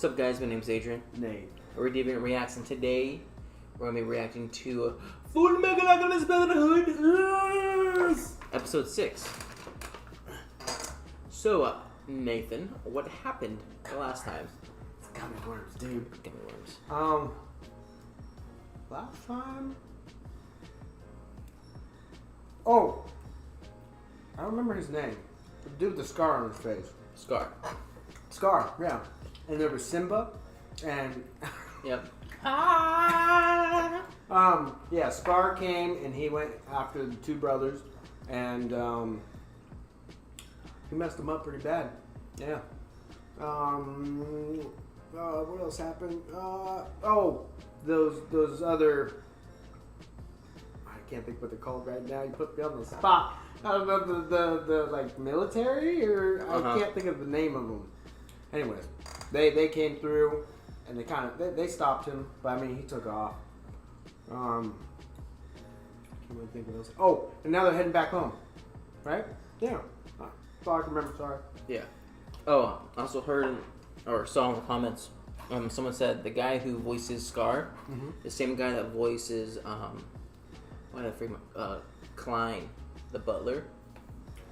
What's up, guys? My name's Adrian. Nate. We're giving reacts, and today we're going to be reacting to Fullmetal Alchemist Brotherhood, yes! Episode 6. So, Nathan, what happened the last time? It's gummy worms, dude. Gummy worms. Last time? Oh! I don't remember his name. The dude with the scar on his face. Scar. Scar, yeah. And there was Simba, and... Yep. Yeah, Scar came, and he went after the two brothers, and, he messed them up pretty bad. Yeah. What else happened? Those other... I can't think what they're called right now. You put me on the spot. I don't know, the like, military, or... I can't think of the name of them. Anyways, they came through, and they stopped him, but I mean, he took off. I can't really think of else. Oh, and now they're heading back home, right? Yeah. That's all I can remember, sorry. Yeah. Oh, I also heard, or saw in the comments, someone said the guy who voices Scar, the same guy that voices, Klein, the butler.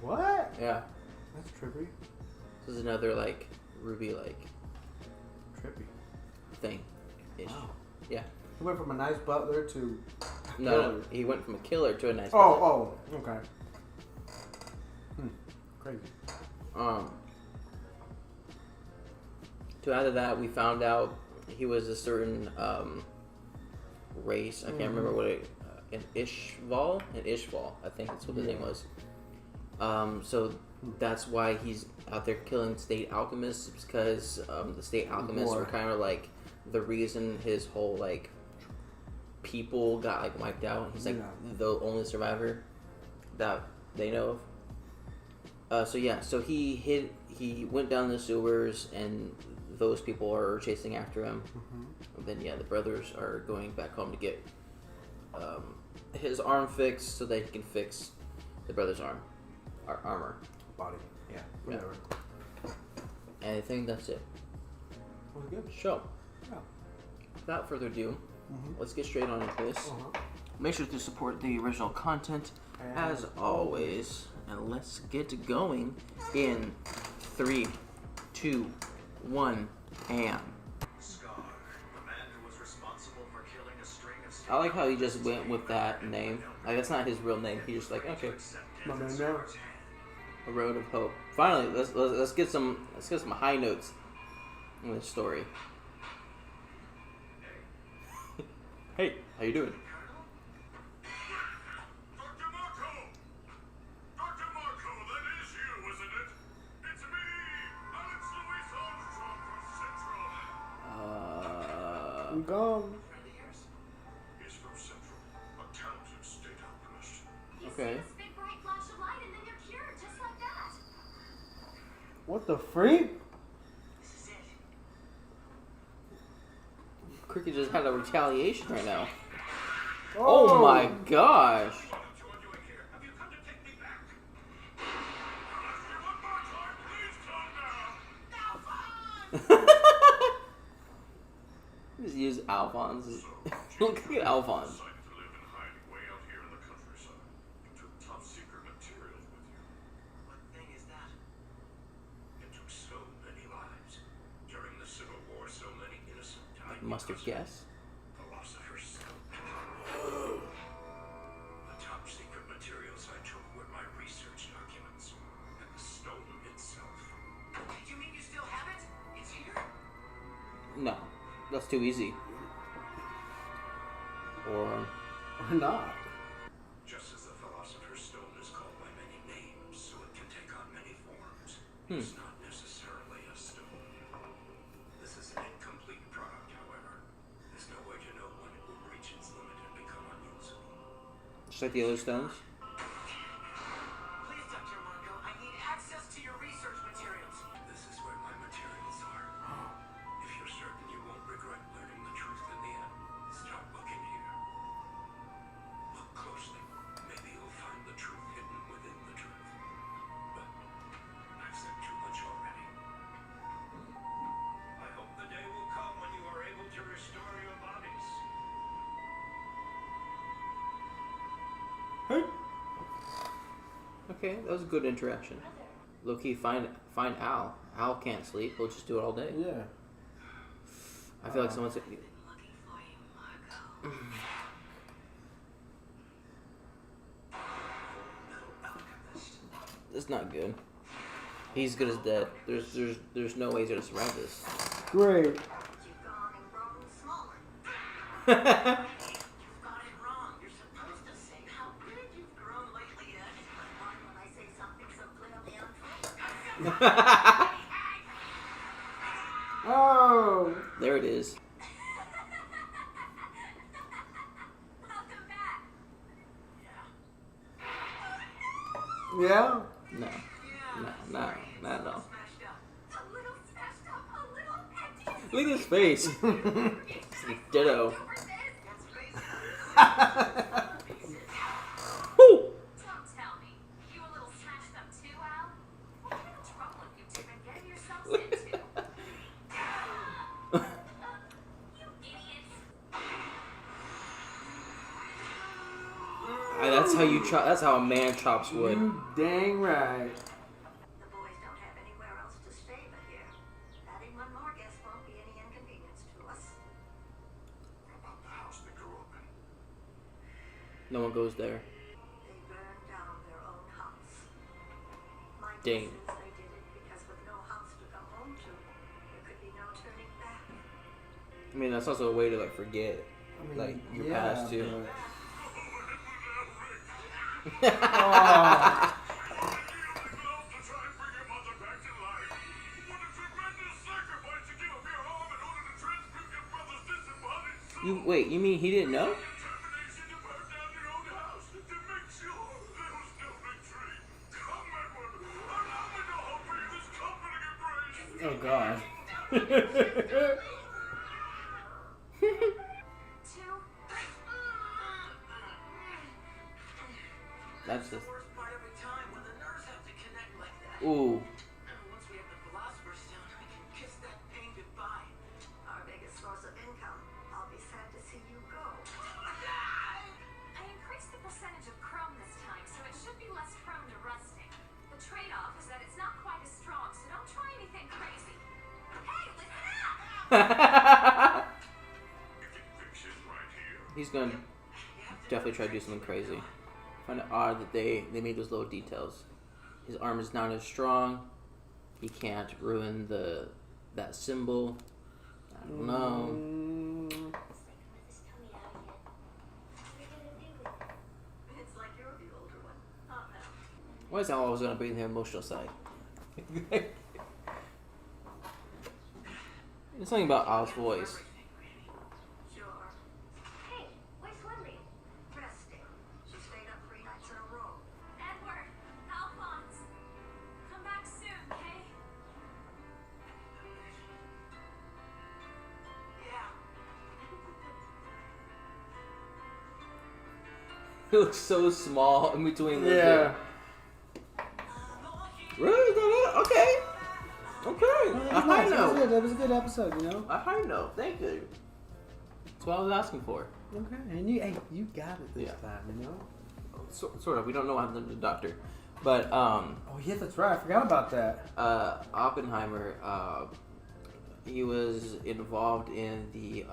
What? Yeah. That's trippy. This is another, like, Ruby, like, Trippy. thing. Wow. Yeah. He went from a nice butler to a No, killer. he went from a killer to a nice butler. Oh, okay. Crazy. To add to that, we found out he was a certain race. I can't remember what it. An Ishval, I think that's what the name was. So that's why he's out there killing state alchemists, because the state alchemists were kind of like the reason his whole like people got like wiped out. He's like the only survivor that they know of. So he went down the sewers, and those people are chasing after him. And then the brothers are going back home to get his arm fixed so that he can fix the brother's armor. Body. Yeah. Whatever. And I think that's it. Was good. So, Yeah. without further ado, let's get straight on into this. Make sure to support the original content as always, and let's get going in 3, 2, 1, and. I like how he just went with that name. Like, that's not his real name. He just like, okay, My man now. A Road of Hope. Finally, let's get some high notes in this story. Hey, how you doing? I'm gone. Okay. What the freak? Cricket just had a retaliation right now. Oh my gosh. Just use Alphonse. Look at Alphonse. Mustard gas. The top secret materials I took were my research documents and the stone itself. You mean you still have it? It's here? No, that's too easy. Or not. Just as the Philosopher's Stone is called by many names, so it can take on many forms. It's not necessarily a stone. This is an incomplete product, however. There's no way to know when it will reach its limit and become unusable. just like the other stones. Please, Dr. Marco, I need access to your research materials. This is where my materials are. If you're certain you won't regret learning the truth in the end, start looking here. Look closely. Maybe you'll find the truth hidden within the truth. But I've said too much already. I hope the day Okay, that was a good interaction. Low-key, find Al. Al can't sleep. He'll just do it all day. Yeah. I feel like someone's... It's not good. He's good as dead. There's no way he's gonna survive this. Great. You've gone and grown smaller. You've got it wrong. You're supposed to say how big you've grown lately, Ed. But when I say something so clearly untrue. Oh. There it is. Welcome back. Yeah. No. No. Smashed up. A little smashed up. A little empty. Look at his face. It's like ditto. Woo! Don't tell me. You a little smashed up too, Al? What kind of trouble have you two been getting yourselves into? You idiots. That's how you chop. That's how a man chops wood. You dang right. The boys don't have anywhere else to stay but here. Adding one more guest won't be any inconvenience to us. What about the house they grew up in? No one goes there. They burned down their own house. My Dang. guess is they did it because with no house to come home to, there could be no turning back. I mean, that's also a way to like forget, I mean, like your yeah, past too. but- Oh. To try and bring your mother back to life. What a tremendous sacrifice to give up your home in order to transmute your brother's disembodied soul. Wait, you mean he didn't know? Determination to burn down your own house to make sure there was no retreat. Come, Edward. Allow me to offer you this comforting embrace. Oh God. That's just. Worst part every time when the nerves have to connect like that. Ooh. Once we have the philosopher's stone, we can kiss that pain goodbye. Our biggest source of income. I'll be sad to see you go. I increased the percentage of chrome this time, so it should be less prone to rusting. The trade-off is that it's not quite as strong, so don't try anything crazy. Hey, listen up! Conviction right here. He's gonna definitely try to do something crazy. I find it odd that they made those little details. His arm is not as strong. He can't ruin that symbol. I don't know. It's like you're the older one. Not now. Why is that always gonna bring the emotional side? There's something about Al's voice. Sure. Hey, where's Lily? Resting. She stayed up 3 nights in a row. Edward, Alphonse, come back soon, okay? Yeah. He looks so small in between the Yeah. Really? Okay. Okay. A high note. That was a good episode, you know. A high note. Thank you. That's what I was asking for. Okay, and you got it this time, you know. Sort of. We don't know what happened to the doctor, but Oh yeah, that's right. I forgot about that. Oppenheimer. He was involved in the.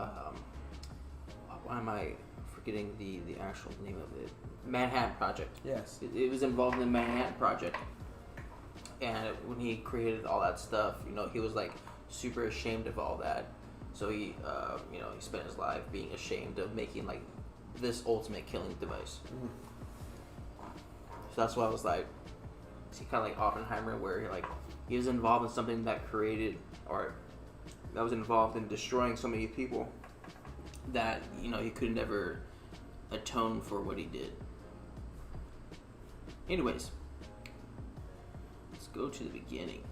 Why am I forgetting the actual name of it? Manhattan Project. Yes. It was involved in the Manhattan Project. And when he created all that stuff, you know, he was like super ashamed of all that. So he, you know, he spent his life being ashamed of making like this ultimate killing device. So that's why I was like, is he kind of like Oppenheimer, where he was involved in something that created or that was involved in destroying so many people that, you know, he could never atone for what he did. Anyways. Go to the beginning.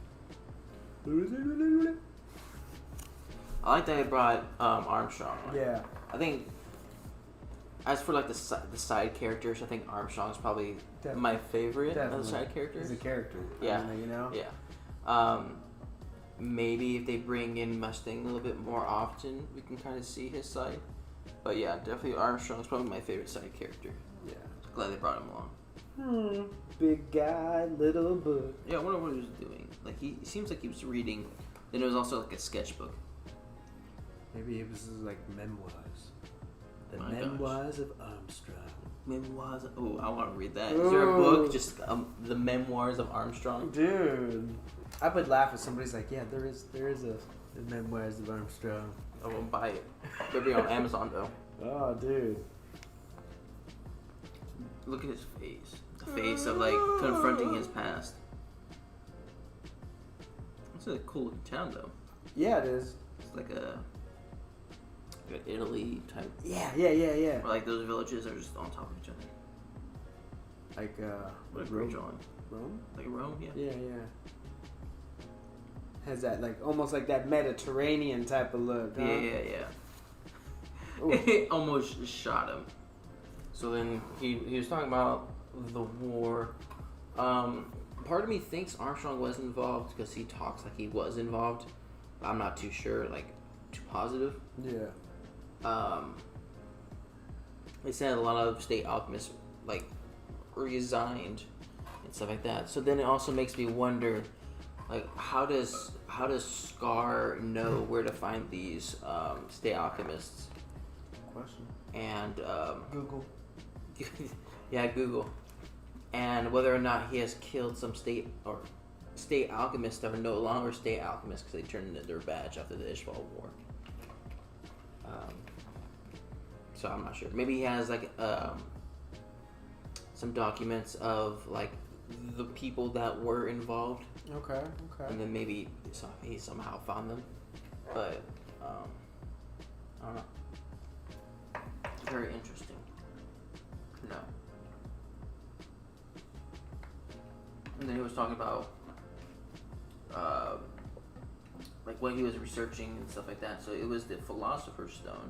I like that they brought Armstrong on. Yeah. I think as for like the side characters, I think Armstrong's probably my favorite of the side characters. He's a character. Yeah. I mean, you know. Yeah. Maybe if they bring in Mustang a little bit more often, we can kind of see his side. But yeah, definitely Armstrong's probably my favorite side character. Yeah. Glad they brought him along. Big guy, little book. Yeah, I wonder what he was doing. Like, he seems like he was reading. Then it was also like a sketchbook. Maybe it was like memoirs. The My Memoirs of Armstrong. Memoirs. Oh, I want to read that. Is there a book just the Memoirs of Armstrong? Dude, I would laugh if somebody's like, yeah, there is the Memoirs of Armstrong. I won't buy it. It'll be on Amazon though. Oh, dude. Look at his face. The face of like confronting his past. It's a cool looking town though. Yeah, it is. It's like a Italy type. Yeah. Where like those villages are just on top of each other. Like What a great Rome? drawing. Rome? Like Rome, yeah. Yeah. Has that like almost like that Mediterranean type of look, huh? Yeah. Ooh. It almost shot him. So then he was talking about the war. Part of me thinks Armstrong was involved because he talks like he was involved. I'm not too sure, like too positive. Yeah. They said a lot of state alchemists like resigned and stuff like that. So then it also makes me wonder, like how does Scar know where to find these state alchemists? Question. And Google. yeah, Google. And whether or not he has killed some state alchemists that are no longer state alchemists because they turned in their badge after the Ishval War. So I'm not sure. Maybe he has like some documents of like the people that were involved, Okay. and then maybe he somehow found them. But I don't know. Very interesting. No. And then he was talking about like what he was researching and stuff like that. So it was the Philosopher's Stone,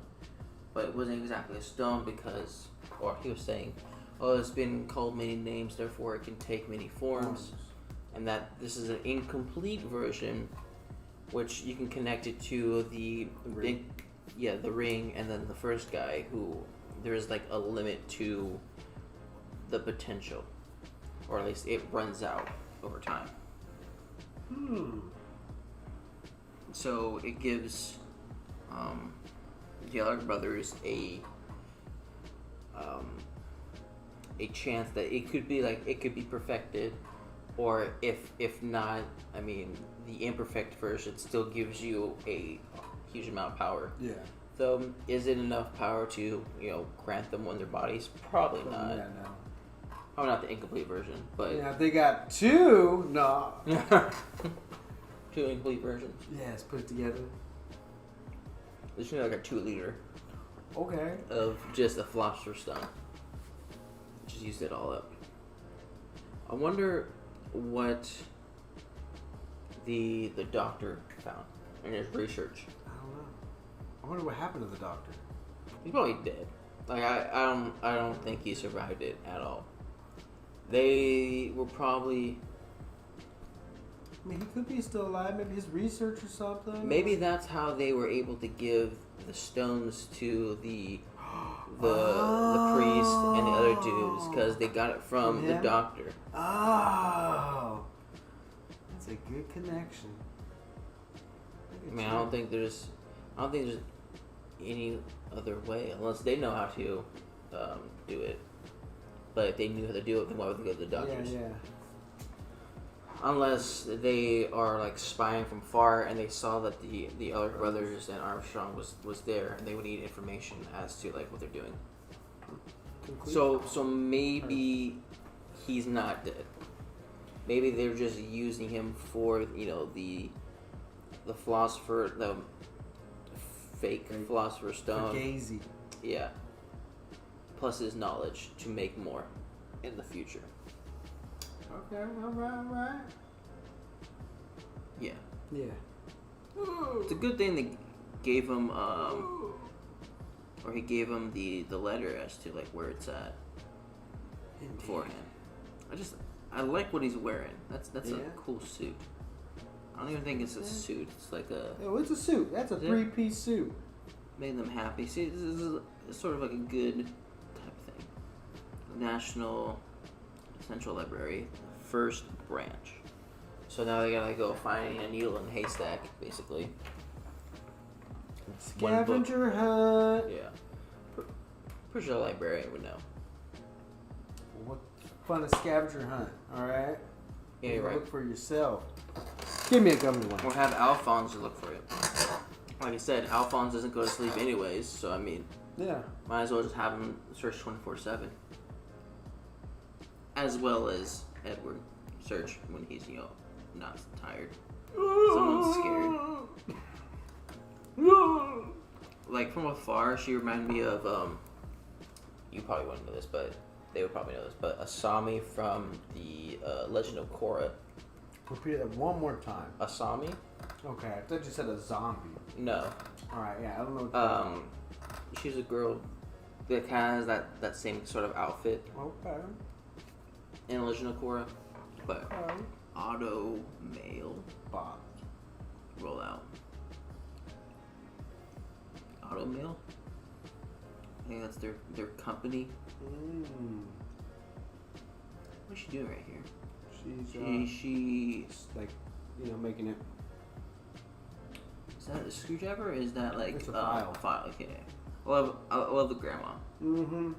but it wasn't exactly a stone because, or he was saying, oh, it's been called many names, therefore it can take many forms, and that this is an incomplete version, which you can connect it to the big, the ring, and then the first guy who there's like a limit to the potential, or at least it runs out over time. So it gives the other brothers a chance that it could be perfected, or if not, I mean, the imperfect version still gives you a huge amount of power. Yeah. So is it enough power to grant them one of their bodies? Probably not. Yeah, no. Probably not the incomplete version, but Yeah, if they got two, no. two incomplete versions. Yeah, let's put it together. They should have like a 2-liter Okay. of just a Philosopher's Stone. Just used it all up. I wonder what the doctor found in his research. I don't know. I wonder what happened to the doctor. He's probably dead. Like I don't think he survived it at all. They were probably. I mean, he could be still alive. Maybe his research or something. Maybe that's how they were able to give the stones to the priest and the other dudes, because they got it from the him? doctor. Oh, that's a good connection. I mean, I don't think there's any other way unless they know how to do it. But if they knew how to do it, then why would they go to the doctors? Yeah. Unless they are like spying from far and they saw that the other brothers and Armstrong was there, and they would need information as to like what they're doing. So maybe he's not dead. Maybe they're just using him for the philosopher, the fake Philosopher's Stone. Fugazi. Yeah. Plus his knowledge to make more in the future. Okay, all right. Yeah. Yeah. It's a good thing they gave him, or he gave him the letter as to like where it's at beforehand. I like what he's wearing. That's a cool suit. I don't even think it's a suit. It's like a. Oh, it's a suit. That's a 3-piece suit. Made them happy. See, this is sort of like a good type of thing. National Central Library, first branch. So now they gotta go find a needle in a haystack, basically. It's one book. Scavenger hunt. Yeah. Pretty sure the librarian would know. What's fun a scavenger hunt? All right. Yeah, you're right. Look for yourself. Give me a gummy one. Or have Alphonse look for it. Like I said, Alphonse doesn't go to sleep anyways, so I mean, Yeah. might as well just have him search 24/7. As well as Edward search when he's, not tired. Someone's scared. Like from afar, she reminded me of you probably wouldn't know this, but they would probably know this. But Asami from the Legend of Korra. Repeat that one more time. Asami? Okay, I thought you said a zombie. No. All right, yeah, I don't know. What She's a girl that has that same sort of outfit Okay. in Legend of Korra, but auto mail Bob. roll out. Auto mail. I think that's their company. What's she doing right here? She's like, making it. Is that a screwdriver? Or is that like It's a file. File? Okay. I love the grandma. Mm-hmm.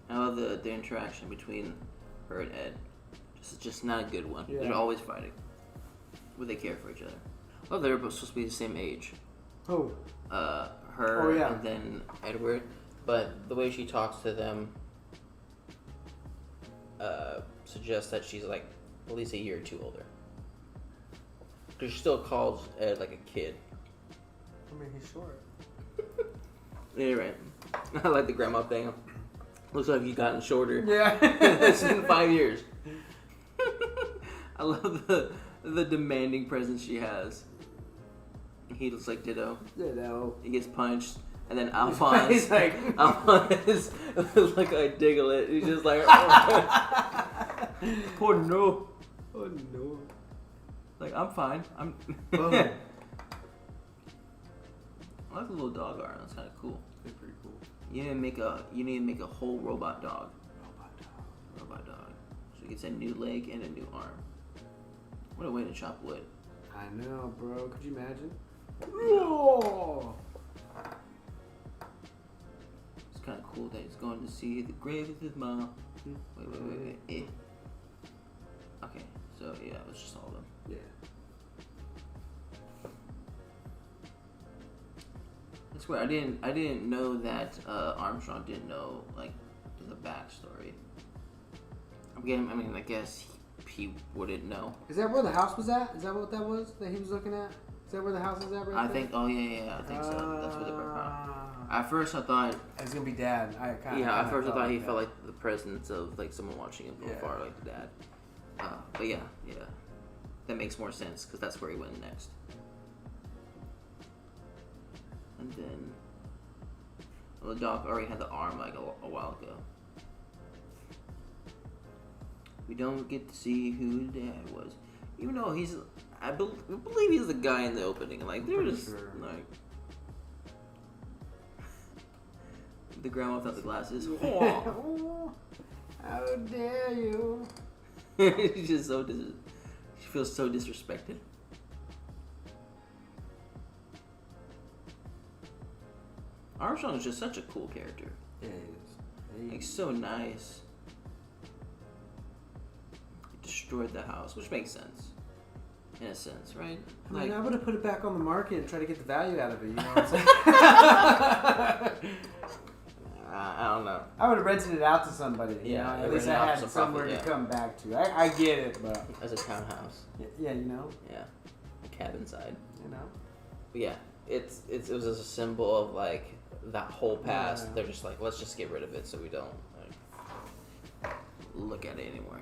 I love the interaction between her and Ed. Just not a good one. Yeah. They're always fighting. But they care for each other. Well, they're both supposed to be the same age. Who? Her Oh, yeah. and then Edward. But the way she talks to them suggests that she's like at least a year or two older. Because she still calls Ed like a kid. I mean, he's short. Yeah, right. I like the grandma thing. Looks like you've gotten shorter. Yeah. It's in 5 years. I love the demanding presence she has. He looks like Ditto. He gets punched, and then Alphonse. He's like, Alphonse looks like I diggle it. He's just like, oh no, oh no. Like I'm fine. I'm. oh. I like the little dog arm. That's kind of cool. They're pretty cool. You need to make a whole robot dog. Robot dog. So he gets a new leg and a new arm. What a way to chop wood. I know, bro. Could you imagine? Oh. It's kind of cool that he's going to see the grave of his mom. Wait. Okay, so yeah, it was just all of them. Yeah. I swear, I didn't know that Armstrong didn't know like the backstory. I guess he wouldn't know. Is that where the house was at? Is that what that was that he was looking at? Is that where the house is at right I there? think. Oh yeah, I think so. That's what they found. At first, I thought. It's gonna be Dad. At first I thought he felt like the presence of like someone watching him from afar, like the dad. But yeah, that makes more sense because that's where he went next. And then, the dog already had the arm like a while ago. We don't get to see who the dad was, even though I believe he's the guy in the opening. Like they're just like the grandma without the glasses. How dare you? She's just she feels so disrespected. Armstrong is just such a cool character. Yeah, he is. Like so nice. He destroyed the house, which makes sense. In a sense, right? I mean, Like, I would have put it back on the market and try to get the value out of it. You know what I'm saying? I don't know. I would have rented it out to somebody. Yeah, At least I had somewhere profit, to come back to. I get it, but As a townhouse. yeah, you know. Yeah. A cabin side. You know. But yeah, it was a symbol of like that whole past. Yeah. They're just like, let's just get rid of it so we don't like, look at it anymore.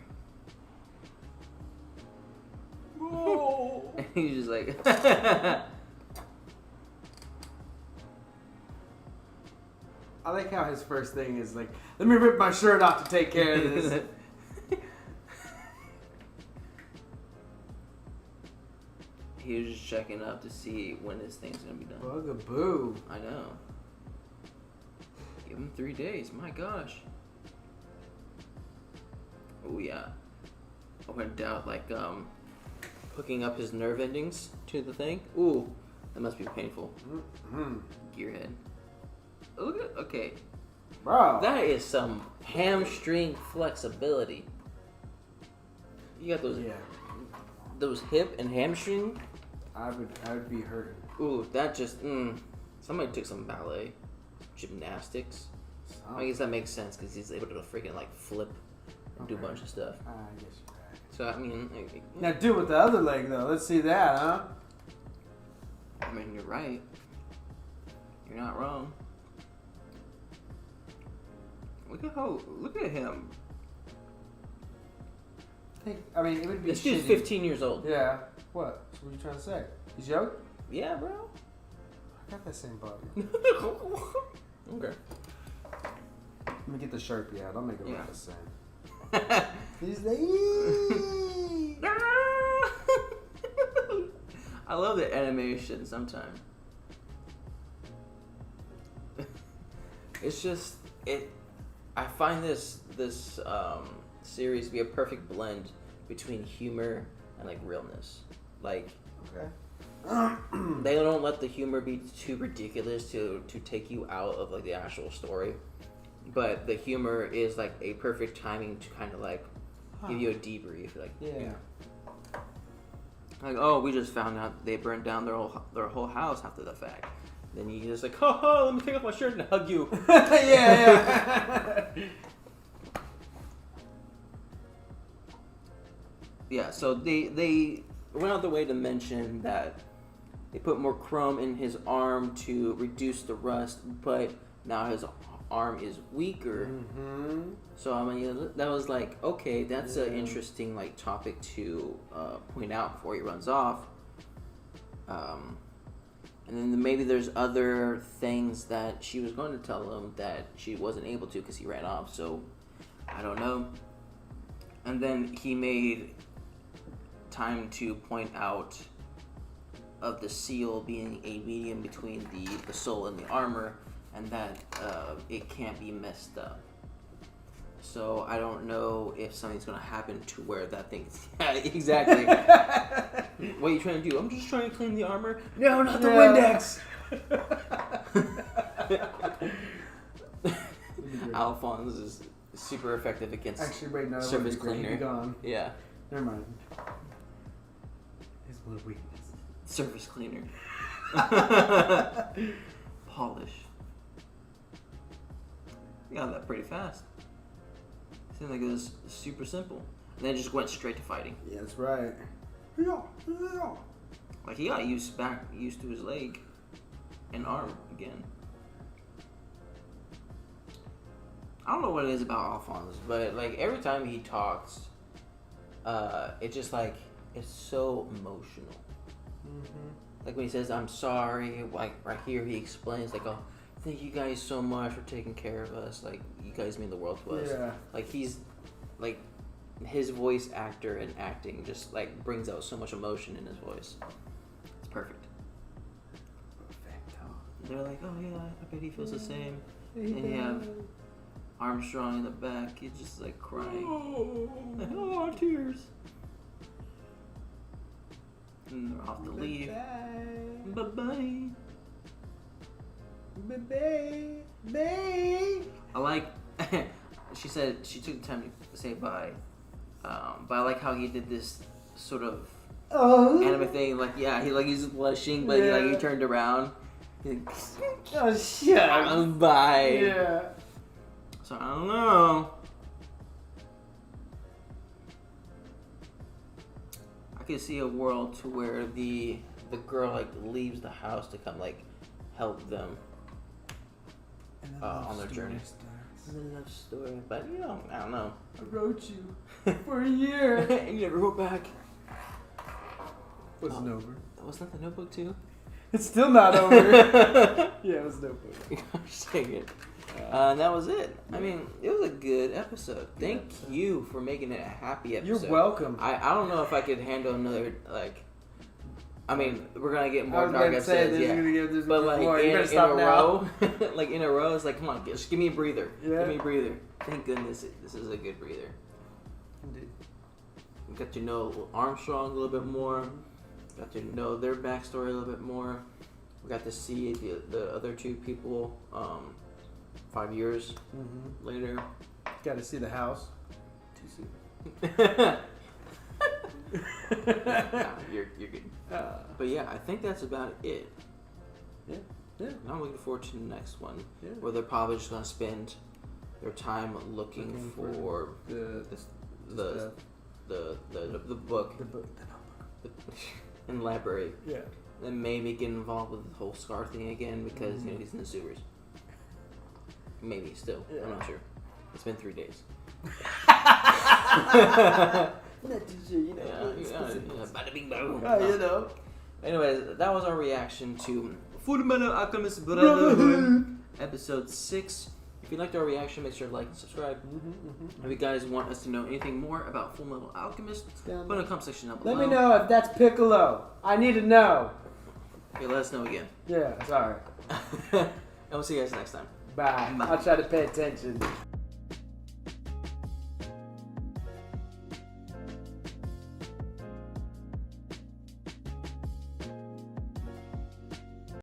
Whoa. And he's just like I like how his first thing is like, let me rip my shirt off to take care of this. He was just checking up to see when this thing's gonna be done. Bugaboo. I know. Give him 3 days. My gosh. Oh yeah. I went down like hooking up his nerve endings to the thing. Ooh, that must be painful. Mm-hmm. Gearhead. Look at okay. Bro. That is some hamstring flexibility. You got those hip and hamstring. I would be hurting. Ooh, that just somebody took some ballet, gymnastics. I guess that makes sense because he's able to freaking like flip and do a bunch of stuff. I guess you're right. So I mean, Now do it with the other leg though. Let's see that, huh? I mean, you're right. You're not wrong. Look at him. I mean, it would be. This dude's shitty. 15 years old. Yeah. What? So what are you trying to say? He's young? Yeah, bro. I got that same body. Okay. Let me get the Sharpie out. I'll make it look Yeah. the same. He's like. I love the animation sometimes. It's just I find this series to be a perfect blend between humor and like realness. Like Okay. they don't let the humor be too ridiculous to take you out of like the actual story, but the humor is like a perfect timing to kind of like give you a debrief. Like Yeah. like oh, we just found out they burned down their whole house after the fact. Then you just like, ha, let me take off my shirt and hug you. yeah. Yeah, so they went out the way to mention that they put more chrome in his arm to reduce the rust, but now his arm is weaker. Mm-hmm. So I mean, that was like, okay, that's an interesting like topic to point out before he runs off. And then maybe there's other things that she was going to tell him that she wasn't able to because he ran off. So I don't know. And then he made time to point out of the seal being a medium between the soul and the armor, and that it can't be messed up. So I don't know if something's gonna happen to where that thing's yeah, exactly. What are you trying to do? I'm just trying to clean the armor. No, not the Windex. Alphonse is super effective against Actually, wait, no. surface He'd be cleaner. gone. Yeah, Never mind. His one weakness. surface cleaner. Polish. You got that pretty fast. Seemed like it was super simple. And then it just went straight to fighting. Yeah, that's right. Yeah. Like he got used to his leg and arm again. I don't know what it is about Alphonse, but like every time he talks, it just like it's so emotional. Mm-hmm. Like when he says "I'm sorry," like right here he explains like, "Oh, thank you guys so much for taking care of us. Like you guys mean the world to us." Yeah. Like he's like his voice actor and acting just like brings out so much emotion in his voice. It's perfect. And they're like, "Oh yeah, I bet he feels the same." And you have Armstrong in the back. He's just like crying. Oh, tears. And they're off to leave. Bye-bye. Bye-bye. I like, she said she took the time to say bye. But I like how he did this sort of anime thing. Like, yeah, he's blushing, but he turned around. He's like, Oh, shit. bye. Yeah. So I don't know. I could see a world to where the girl like leaves the house to come like help them on their journey. This is a love story, but you know, I don't know. I wrote you for a year. You never wrote back. Wasn't over. Wasn't that the Notebook too? It's still not over. Yeah, it was Notebook. Gosh dang it. And that was it. I mean, it was a good episode. Thank you for making it a happy episode. You're welcome. I don't know if I could handle another like I mean, we're gonna get I more was dark gonna say episodes, there's but gonna be like more. You in better a stop now. row, like in a row, it's like, come on, just give me a breather. Yeah. Give me a breather. Thank goodness this is a good breather. Indeed. We got to know Armstrong a little bit more. Got to know their backstory a little bit more. We got to see the other two people 5 years later. Got to see the house. Too soon. Nah, you're good. But yeah, I think that's about it. Yeah. Now I'm looking forward to the next one, Yeah. where they're probably just gonna spend their time looking for the book book. in the library, Yeah. and maybe get involved with the whole Scar thing again because you know he's in the sewers. Maybe still, Yeah. I'm not sure. It's been 3 days. Not too sure, you know. Bada bing boom. You know. Anyways, that was our reaction to Fullmetal Alchemist Brotherhood, episode 6. If you liked our reaction, make sure to like and subscribe. If you guys want us to know anything more about Fullmetal Alchemist, put in the comment section down below. Let me know if that's Piccolo. I need to know. Okay, let us know again. Yeah, sorry. And we'll see you guys next time. Bye. Bye. I'll try to pay attention.